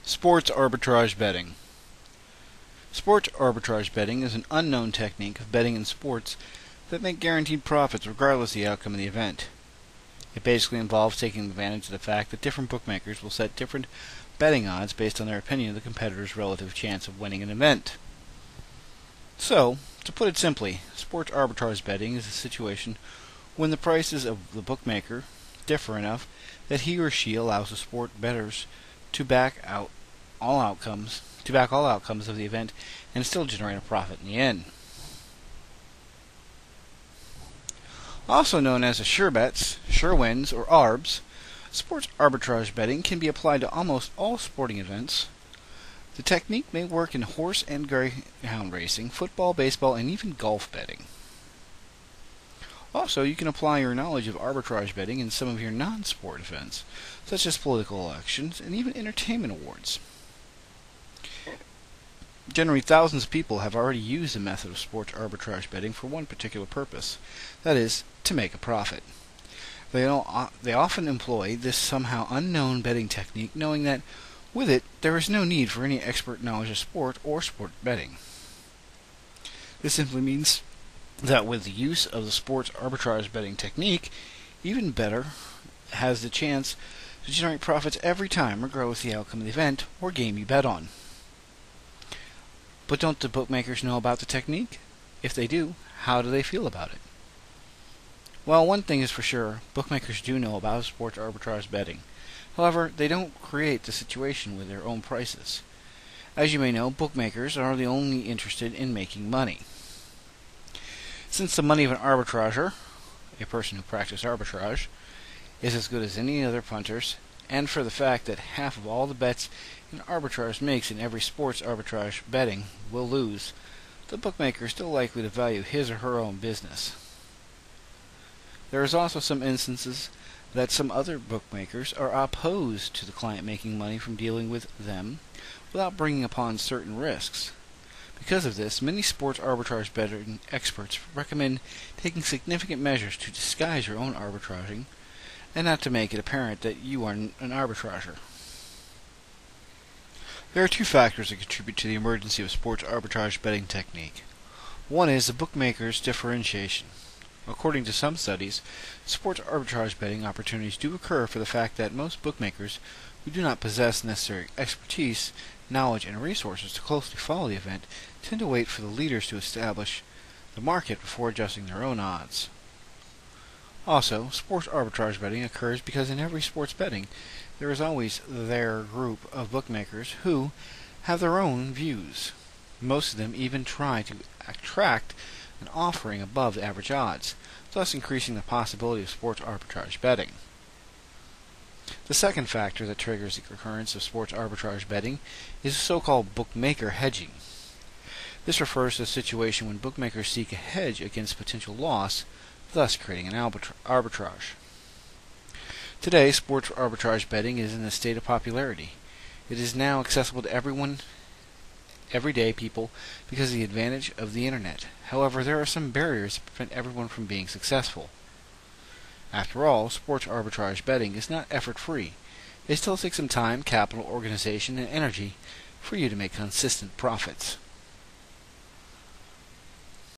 Sports arbitrage betting. Sports arbitrage betting is an unknown technique of betting in sports that make guaranteed profits regardless of the outcome of the event. It basically involves taking advantage of the fact that different bookmakers will set different betting odds based on their opinion of the competitor's relative chance of winning an event. So, to put it simply, sports arbitrage betting is a situation when the prices of the bookmaker differ enough that he or she allows the sport bettors to back all outcomes of the event and still generate a profit in the end. Also known as sure bets, sure wins, or ARBs, sports arbitrage betting can be applied to almost all sporting events. The technique may work in horse and greyhound racing, football, baseball, and even golf betting. Also, you can apply your knowledge of arbitrage betting in some of your non-sport events, such as political elections and even entertainment awards. Generally, thousands of people have already used the method of sports arbitrage betting for one particular purpose, that is, to make a profit. They often employ this somehow unknown betting technique, knowing that with it there is no need for any expert knowledge of sport or sport betting. This simply means that with the use of the sports arbitrage betting technique, even better has the chance to generate profits every time regardless of the outcome of the event or game you bet on. But don't the bookmakers know about the technique? If they do, how do they feel about it? Well, one thing is for sure, bookmakers do know about sports arbitrage betting. However, they don't create the situation with their own prices. As you may know, bookmakers are the only interested in making money. Since the money of an arbitrager, a person who practices arbitrage, is as good as any other punters, and for the fact that half of all the bets an arbitrage makes in every sports arbitrage betting will lose, the bookmaker is still likely to value his or her own business. There is also some instances that some other bookmakers are opposed to the client making money from dealing with them without bringing upon certain risks. Because of this, many sports arbitrage betting experts recommend taking significant measures to disguise your own arbitraging and not to make it apparent that you are an arbitrager. There are two factors that contribute to the emergence of sports arbitrage betting technique. One is the bookmaker's differentiation. According to some studies, sports arbitrage betting opportunities do occur for the fact that most bookmakers who do not possess necessary expertise, knowledge, and resources to closely follow the event tend to wait for the leaders to establish the market before adjusting their own odds. Also, sports arbitrage betting occurs because in every sports betting there is always their group of bookmakers who have their own views. Most of them even try to attract an offering above the average odds, thus increasing the possibility of sports arbitrage betting. The second factor that triggers the occurrence of sports arbitrage betting is so-called bookmaker hedging. This refers to a situation when bookmakers seek a hedge against potential loss, thus creating an arbitrage. Today, sports arbitrage betting is in a state of popularity. It is now accessible to everyone, everyday people, because of the advantage of the internet. However, there are some barriers that prevent everyone from being successful. After all, sports arbitrage betting is not effort-free. It still takes some time, capital, organization, and energy for you to make consistent profits.